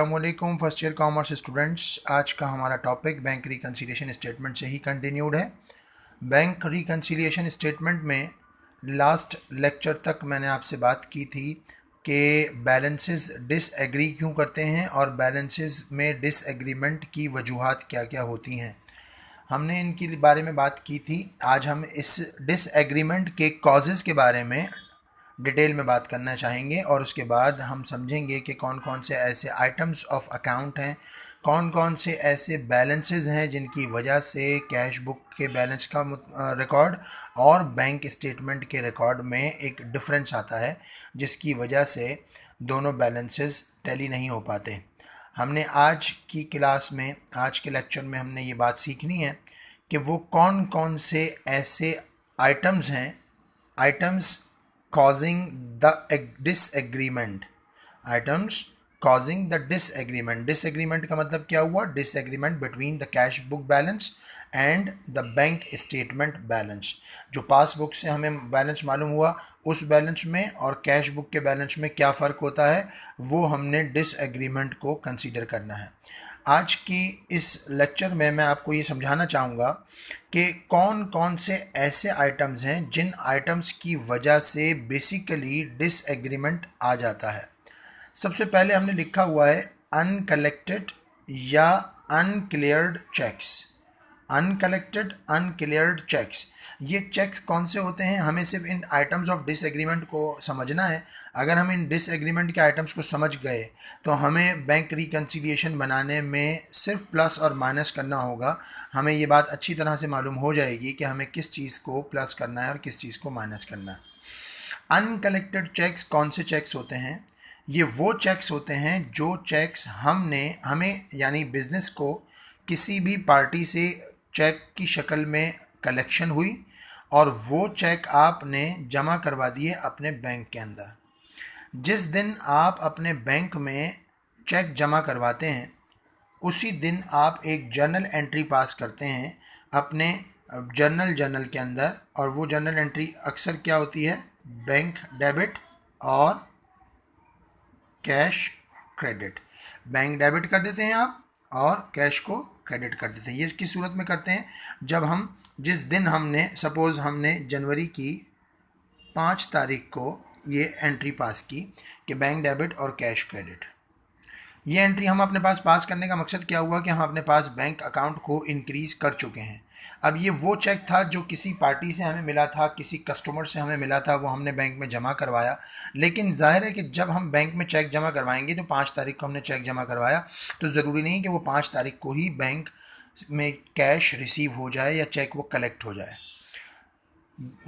अस्सलामुअलैकुम first year commerce students. आज का हमारा टॉपिक बैंक रिकन्सिलिएशन स्टेटमेंट से ही कंटिन्यूड है। बैंक रिकन्सिलिएशन स्टेटमेंट में लास्ट लेक्चर तक मैंने आपसे बात की थी कि बैलेंसेस डिसएग्री क्यों करते हैं और बैलेंसेस में डिसएग्रीमेंट की वजूहात क्या क्या होती हैं। हमने इनके बारे में बात की थी। आज हम इस डिसएग्रीमेंट के कॉजेज़ के बारे में डिटेल में बात करना चाहेंगे और उसके बाद हम समझेंगे कि कौन कौन से ऐसे आइटम्स ऑफ अकाउंट हैं, कौन कौन से ऐसे बैलेंसेस हैं जिनकी वजह से कैश बुक के बैलेंस का रिकॉर्ड और बैंक स्टेटमेंट के रिकॉर्ड में एक डिफरेंस आता है, जिसकी वजह से दोनों बैलेंसेस टैली नहीं हो पाते। हमने आज की क्लास में, आज के लेक्चर में हमने ये बात सीखनी है कि वो कौन कौन से ऐसे आइटम्स हैं, items causing the disagreement, items causing the disagreement। disagreement का मतलब क्या हुआ? disagreement between the cash book balance and the bank statement balance। जो पासबुक से हमें बैलेंस मालूम हुआ उस बैलेंस में और कैश बुक के बैलेंस में क्या फ़र्क होता है, वो हमने डिसएग्रीमेंट को कंसीडर करना है। आज की इस लेक्चर में मैं आपको ये समझाना चाहूँगा कि कौन कौन से ऐसे आइटम्स हैं जिन आइटम्स की वजह से बेसिकली डिसएग्रीमेंट आ जाता है। सबसे पहले हमने लिखा हुआ है अनकलेक्टेड या अनक्लियर्ड चेक्स। अनकलेक्टेड अनक्लियर्ड चेक्स, ये चेक्स कौन से होते हैं? हमें सिर्फ इन आइटम्स ऑफ डिसएग्रीमेंट को समझना है। अगर हम इन डिसएग्रीमेंट के आइटम्स को समझ गए तो हमें बैंक रिकन्सिलिएशन बनाने में सिर्फ प्लस और माइनस करना होगा। हमें ये बात अच्छी तरह से मालूम हो जाएगी कि हमें किस चीज़ को प्लस करना है और किस चीज़ को माइनस करना है। अनकलेक्टेड चेक्स कौन से चेक्स होते हैं? ये वो चेक्स होते हैं जो चेक्स हमें यानी बिजनेस को किसी भी पार्टी से चेक की शक्ल में कलेक्शन हुई और वो चेक आपने जमा करवा दिए अपने बैंक के अंदर। जिस दिन आप अपने बैंक में चेक जमा करवाते हैं उसी दिन आप एक जर्नल एंट्री पास करते हैं अपने जर्नल के अंदर, और वो जर्नल एंट्री अक्सर क्या होती है? बैंक डेबिट और कैश क्रेडिट। बैंक डेबिट कर देते हैं आप और कैश को क्रेडिट कर देते हैं। ये किस सूरत में करते हैं? जब हम जिस दिन हमने सपोज़ हमने जनवरी की 5 तारीख को ये एंट्री पास की कि बैंक डेबिट और कैश क्रेडिट, ये एंट्री हम अपने पास करने का मकसद क्या हुआ कि हम अपने पास बैंक अकाउंट को इंक्रीज़ कर चुके हैं। अब ये वो चेक था जो किसी पार्टी से हमें मिला था, किसी कस्टमर से हमें मिला था, वो हमने बैंक में जमा करवाया। लेकिन जाहिर है कि जब हम बैंक में चेक जमा करवाएंगे तो 5 तारीख को हमने चेक जमा करवाया, तो ज़रूरी नहीं कि वो 5 तारीख को ही बैंक में कैश रिसीव हो जाए या चेक वो कलेक्ट हो जाए।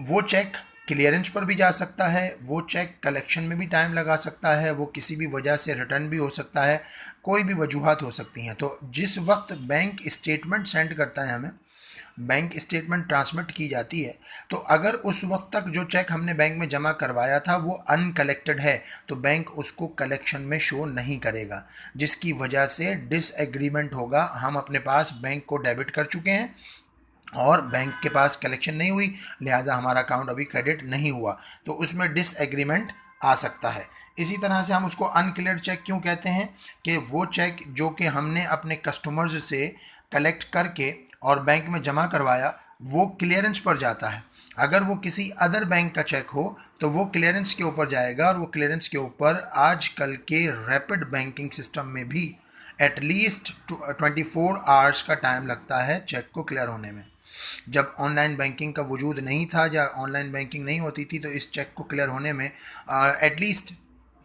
वो चेक क्लियरेंस पर भी जा सकता है, वो चेक कलेक्शन में भी टाइम लगा सकता है, वो किसी भी वजह से रिटर्न भी हो सकता है, कोई भी वजूहात हो सकती हैं। तो जिस वक्त बैंक स्टेटमेंट सेंड करता है, हमें बैंक स्टेटमेंट ट्रांसमिट की जाती है, तो अगर उस वक्त तक जो चेक हमने बैंक में जमा करवाया था वो अनकलेक्टेड है तो बैंक उसको कलेक्शन में शो नहीं करेगा, जिसकी वजह से डिसएग्रीमेंट होगा। हम अपने पास बैंक को डेबिट कर चुके हैं और बैंक के पास कलेक्शन नहीं हुई, लिहाजा हमारा अकाउंट अभी क्रेडिट नहीं हुआ, तो उसमें डिसएग्रीमेंट आ सकता है। इसी तरह से हम उसको अनक्लियर्ड चेक क्यों कहते हैं कि वो चेक जो कि हमने अपने कस्टमर्स से कलेक्ट करके और बैंक में जमा करवाया वो क्लियरेंस पर जाता है। अगर वो किसी अदर बैंक का चेक हो तो वो क्लियरेंस के ऊपर जाएगा, और वो क्लियरेंस के ऊपर आजकल के रैपिड बैंकिंग सिस्टम में भी एटलीस्ट 24 आवर्स का टाइम लगता है चेक को क्लियर होने में। जब ऑनलाइन बैंकिंग का वजूद नहीं था या ऑनलाइन बैंकिंग नहीं होती थी तो इस चेक को क्लियर होने में एटलीस्ट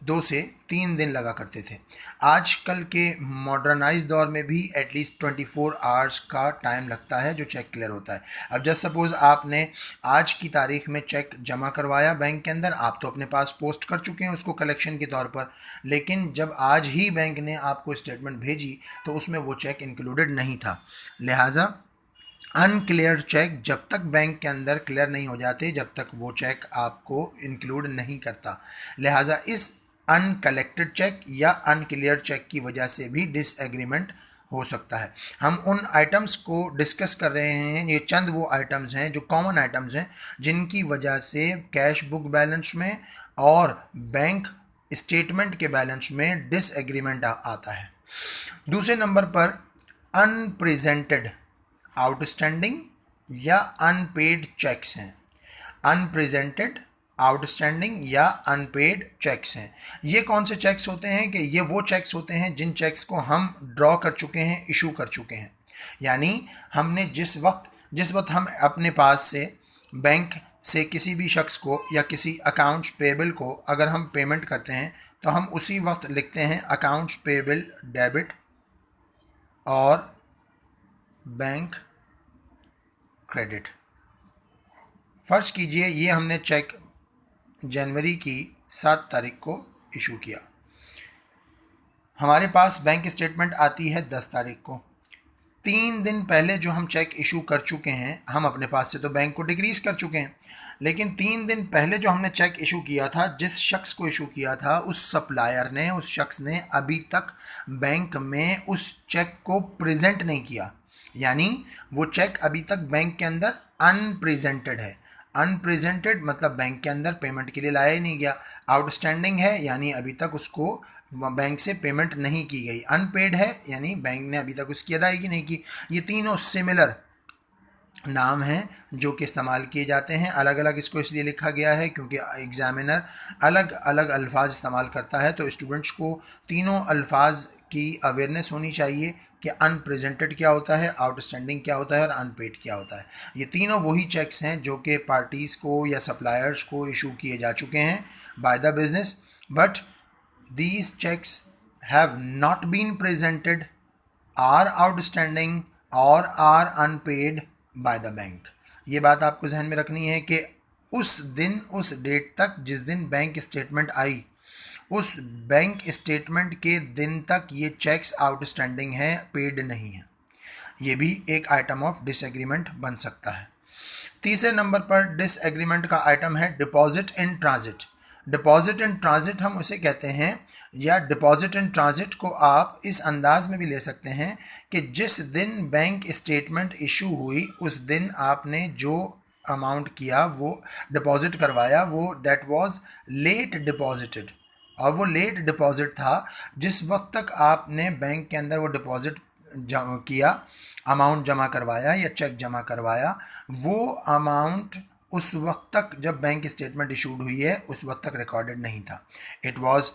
2 से 3 दिन लगा करते थे। आजकल के मॉडर्नाइज दौर में भी एटलीस्ट 24 आवर्स का टाइम लगता है जो चेक क्लियर होता है। अब जस्ट सपोज़ आपने आज की तारीख में चेक जमा करवाया बैंक के अंदर, आप तो अपने पास पोस्ट कर चुके हैं उसको कलेक्शन के तौर पर, लेकिन जब आज ही बैंक ने आपको स्टेटमेंट भेजी तो उसमें वो चेक इंक्लूडेड नहीं था। लिहाजा अनक्लियर चेक जब तक बैंक के अंदर क्लियर नहीं हो जाते, जब तक वो चेक आपको इंक्लूड नहीं करता। लिहाजा इस अनकलेक्टेड चेक या अनक्लियर चेक की वजह से भी डिसएग्रीमेंट हो सकता है। हम उन आइटम्स को डिस्कस कर रहे हैं, ये चंद वो आइटम्स हैं जो कॉमन आइटम्स हैं जिनकी वजह से कैश बुक बैलेंस में और बैंक स्टेटमेंट के बैलेंस में डिसएग्रीमेंट आता है। दूसरे नंबर पर अनप्रेजेंटेड आउटस्टैंडिंग या अनपेड चेक्स हैं। अनप्रेजेंटेड आउटस्टैंडिंग या अनपेड चेक्स हैं। ये कौन से चेक्स होते हैं कि ये वो चेक्स होते हैं जिन चेक्स को हम ड्रॉ कर चुके हैं, इशू कर चुके हैं। यानी हमने जिस वक्त हम अपने पास से बैंक से किसी भी शख्स को या किसी अकाउंट्स पेबल को अगर हम पेमेंट करते हैं तो हम उसी वक्त लिखते हैं अकाउंट्स पेबल डेबिट और बैंक क्रेडिट। फर्ज कीजिए ये हमने चेक जनवरी की 7 तारीख को इशू किया, हमारे पास बैंक स्टेटमेंट आती है 10 तारीख को। 3 दिन पहले जो हम चेक इशू कर चुके हैं, हम अपने पास से तो बैंक को डिक्रीज कर चुके हैं, लेकिन 3 दिन पहले जो हमने चेक इशू किया था, जिस शख्स को इशू किया था, उस सप्लायर ने, उस शख्स ने अभी तक बैंक में उस चेक को प्रेजेंट नहीं किया। यानी वो चेक अभी तक बैंक के अंदर अनप्रेजेंटेड है। अनप्रेजेंटेड मतलब बैंक के अंदर पेमेंट के लिए लाया ही नहीं गया। आउटस्टैंडिंग है यानी अभी तक उसको बैंक से पेमेंट नहीं की गई। अनपेड है यानी बैंक ने अभी तक उसकी अदायगी नहीं की। ये तीनों सिमिलर नाम हैं जो कि इस्तेमाल किए जाते हैं। अलग अलग इसको इसलिए लिखा गया है क्योंकि एग्जामिनर अलग अलग अल्फाज इस्तेमाल करता है, तो स्टूडेंट्स को तीनों अल्फाज की अवेयरनेस होनी चाहिए कि अनप्रेजेंटेड क्या होता है, आउटस्टैंडिंग क्या होता है और अनपेड क्या होता है। ये तीनों वही चेक्स हैं जो कि पार्टीज़ को या सप्लायर्स को इशू किए जा चुके हैं by the business, but these checks have not been presented, are outstanding or are unpaid by the bank। ये बात आपको जहन में रखनी है कि उस दिन, उस डेट तक जिस दिन बैंक स्टेटमेंट आई, उस बैंक स्टेटमेंट के दिन तक ये चेक्स आउटस्टैंडिंग हैं, पेड नहीं है। ये भी एक आइटम ऑफ डिसएग्रीमेंट बन सकता है। तीसरे नंबर पर डिसएग्रीमेंट का आइटम है deposit in transit. Deposit in transit हम उसे कहते हैं, या डिपॉजिट इन ट्रांजिट को आप इस अंदाज में भी ले सकते हैं कि जिस दिन बैंक स्टेटमेंट इशू हुई उस दिन आपने जो अमाउंट किया, वो डिपॉजिट करवाया, वो दैट वाज लेट डिपॉजिटेड। और वो लेट डिपॉजिट था जिस वक्त तक आपने बैंक के अंदर वो डिपॉजिट किया, अमाउंट जमा करवाया या चेक जमा करवाया, वो अमाउंट उस वक्त तक जब बैंक स्टेटमेंट इशूड हुई है उस वक्त तक रिकॉर्डेड नहीं था। It was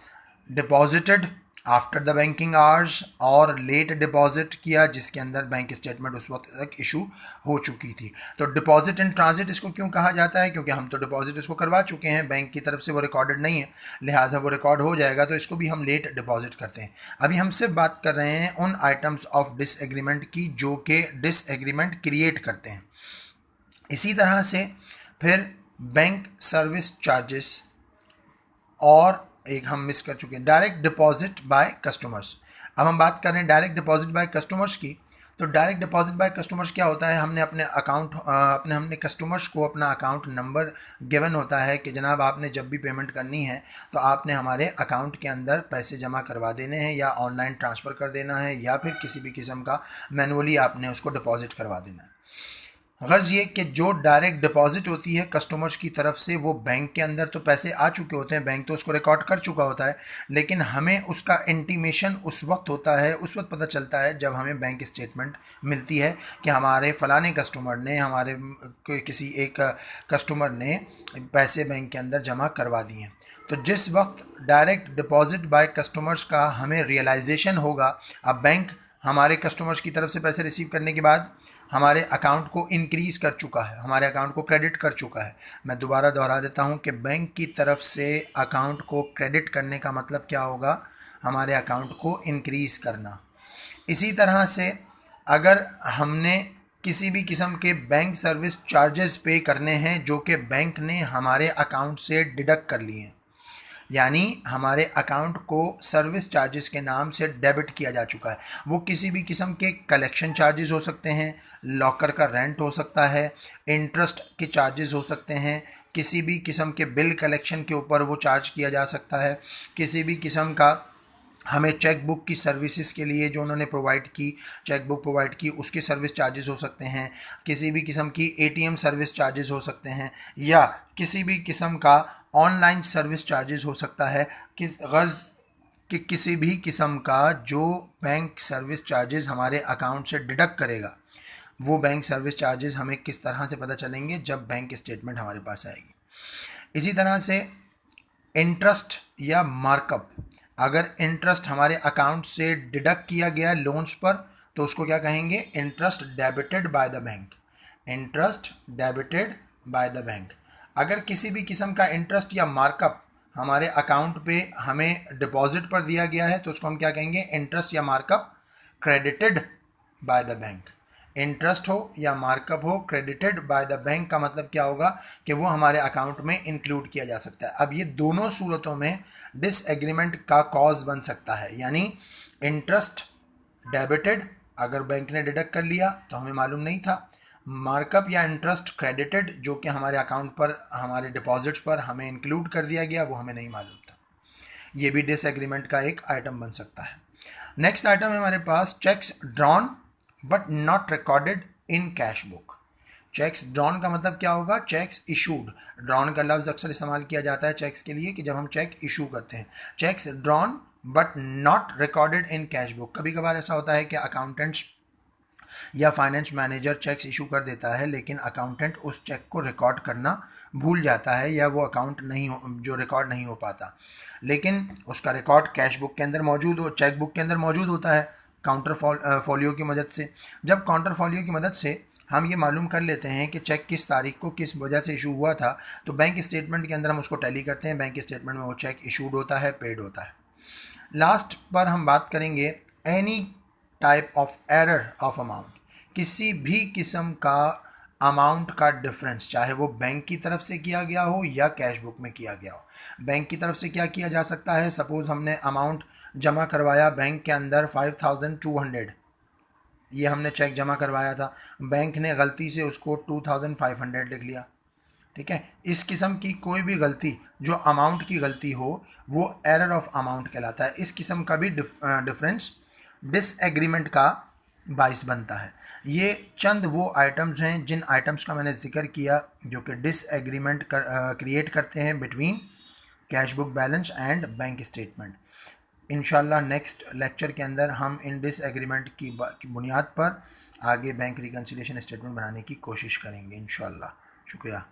deposited after the banking hours और लेट डिपॉजिट किया जिसके अंदर बैंक स्टेटमेंट उस वक्त तक इशू हो चुकी थी। तो डिपॉजिट इन ट्रांजिट इसको क्यों कहा जाता है? क्योंकि हम तो डिपॉजिट इसको करवा चुके हैं, बैंक की तरफ से वो रिकॉर्डेड नहीं है, लिहाजा वो रिकॉर्ड हो जाएगा, तो इसको भी हम लेट डिपॉजिट करते हैं। अभी हम सिर्फ बात कर रहे हैं उन आइटम्स ऑफ डिसएग्रीमेंट की जो कि डिसएग्रीमेंट क्रिएट करते हैं। इसी तरह से फिर बैंक सर्विस चार्जेस, और एक हम मिस कर चुके हैं डायरेक्ट डिपॉजिट बाय कस्टमर्स। अब हम बात कर रहे हैं डायरेक्ट डिपॉजिट बाय कस्टमर्स की। तो डायरेक्ट डिपॉजिट बाय कस्टमर्स क्या होता है? हमने अपने अकाउंट हमने कस्टमर्स को अपना अकाउंट नंबर गिवन होता है कि जनाब आपने जब भी पेमेंट करनी है तो आपने हमारे अकाउंट के अंदर पैसे जमा करवा देने हैं, या ऑनलाइन ट्रांसफ़र कर देना है, या फिर किसी भी किस्म का मैनुअली आपने उसको डिपॉजिट करवा देना है। गर्ज ये कि जो डायरेक्ट डिपॉजिट होती है कस्टमर्स की तरफ से, वो बैंक के अंदर तो पैसे आ चुके होते हैं, बैंक तो उसको रिकॉर्ड कर चुका होता है, लेकिन हमें उसका इंटीमेशन उस वक्त होता है, उस वक्त पता चलता है जब हमें बैंक स्टेटमेंट मिलती है कि हमारे फ़लाने कस्टमर ने, हमारे किसी एक कस्टमर ने पैसे बैंक के अंदर जमा करवा दिए। तो जिस वक्त डायरेक्ट डिपॉजिट बाय कस्टमर्स का हमें रियलाइजेशन होगा, अब बैंक हमारे कस्टमर्स की तरफ से पैसे रिसीव करने के बाद हमारे अकाउंट को इंक्रीज़ कर चुका है, हमारे अकाउंट को क्रेडिट कर चुका है। मैं दोबारा दोहरा देता हूं कि बैंक की तरफ से अकाउंट को क्रेडिट करने का मतलब क्या होगा? हमारे अकाउंट को इंक्रीज़ करना। इसी तरह से अगर हमने किसी भी किस्म के बैंक सर्विस चार्जेस पे करने हैं जो कि बैंक ने हमारे अकाउंट से डिडक्ट कर लिए हैं, यानी हमारे अकाउंट को सर्विस चार्जेस के नाम से डेबिट किया जा चुका है, वो किसी भी किस्म के कलेक्शन चार्जेस हो सकते हैं, लॉकर का रेंट हो सकता है, इंटरेस्ट के चार्जेस हो सकते हैं, किसी भी किस्म के बिल कलेक्शन के ऊपर वो चार्ज किया जा सकता है, किसी भी किस्म का हमें चेक बुक की सर्विसेज के लिए जो उन्होंने प्रोवाइड की, चेक बुक प्रोवाइड की, उसके सर्विस चार्जेस हो सकते हैं, किसी भी किस्म की एटीएम सर्विस चार्जेस हो सकते हैं, या किसी भी किस्म का ऑनलाइन सर्विस चार्जेस हो सकता है। कि किसी भी किस्म का जो बैंक सर्विस चार्जेस हमारे अकाउंट से डिडक्ट करेगा, वो बैंक सर्विस चार्जेस हमें किस तरह से पता चलेंगे, जब बैंक स्टेटमेंट हमारे पास आएगी। इसी तरह से इंटरेस्ट या मार्कअप, अगर इंटरेस्ट हमारे अकाउंट से डिडक्ट किया गया लोन्स पर तो उसको क्या कहेंगे, interest debited by the bank. Interest debited by the bank. अगर किसी भी किस्म का इंटरेस्ट या मार्कअप हमारे अकाउंट पे हमें डिपॉजिट पर दिया गया है तो उसको हम क्या कहेंगे, इंटरेस्ट या markup credited by the bank. Interest हो या मार्कअप हो क्रेडिटेड बाय द बैंक का मतलब क्या होगा कि वो हमारे अकाउंट में इंक्लूड किया जा सकता है। अब ये दोनों सूरतों में डिसएग्रीमेंट का कॉज बन सकता है, यानी इंटरेस्ट डेबिटेड अगर बैंक ने डिडक्ट कर लिया तो हमें मालूम नहीं था, मार्कअप या इंटरेस्ट क्रेडिटेड जो कि हमारे अकाउंट पर हमारे डिपॉजिट्स पर हमें इंक्लूड कर दिया गया वो हमें नहीं मालूम था। ये भी डिसएग्रीमेंट का एक आइटम बन सकता है। नेक्स्ट आइटम है हमारे पास cheques drawn but not recorded in cash book. Cheques drawn का मतलब क्या होगा, चेक्स इशूड। ड्रॉन का लफ्ज़ अक्सर इस्तेमाल किया जाता है चेक्स के लिए कि जब हम चेक इशू करते हैं। Cheques drawn but not recorded in cash book. कभी कभार ऐसा होता है कि अकाउंटेंट्स या फाइनेंस मैनेजर चेक्स इशू कर देता है लेकिन अकाउंटेंट उस चेक को रिकॉर्ड करना भूल जाता है या वो अकाउंट नहीं हो, जो रिकॉर्ड नहीं हो पाता, लेकिन उसका रिकॉर्ड कैश बुक के अंदर मौजूद हो, चेक बुक के अंदर मौजूद होता है काउंटर फॉलियो की मदद से। जब काउंटर फॉलियो की मदद से हम ये मालूम कर लेते हैं कि चेक किस तारीख को किस वजह से इशू हुआ था तो बैंक स्टेटमेंट के अंदर हम उसको टैली करते हैं। बैंक स्टेटमेंट में वो चेक इशूड होता है, पेड होता है। लास्ट पर हम बात करेंगे any type of error of amount. किसी भी किस्म का अमाउंट का डिफरेंस, चाहे वो बैंक की तरफ से किया गया हो या कैश बुक में किया गया हो। बैंक की तरफ से क्या किया जा सकता है, सपोज हमने अमाउंट जमा करवाया बैंक के अंदर 5200, ये हमने चेक जमा करवाया था, बैंक ने गलती से उसको 2500 लिख लिया, ठीक है। इस किस्म की कोई भी गलती जो अमाउंट की गलती हो वो एरर ऑफ अमाउंट कहलाता है। इस किस्म का भी डिफरेंस डिसएग्रीमेंट का बाइस बनता है। ये चंद वो आइटम्स हैं जिन आइटम्स का मैंने जिक्र किया जो कि डिसएग्रीमेंट क्रिएट करते हैं between cash book balance and bank statement. इंशाल्लाह नेक्स्ट लेक्चर के अंदर हम इन डिसएग्रीमेंट की बुनियाद पर आगे बैंक रिकन्सिलिएशन स्टेटमेंट बनाने की कोशिश करेंगे इंशाल्लाह। शुक्रिया।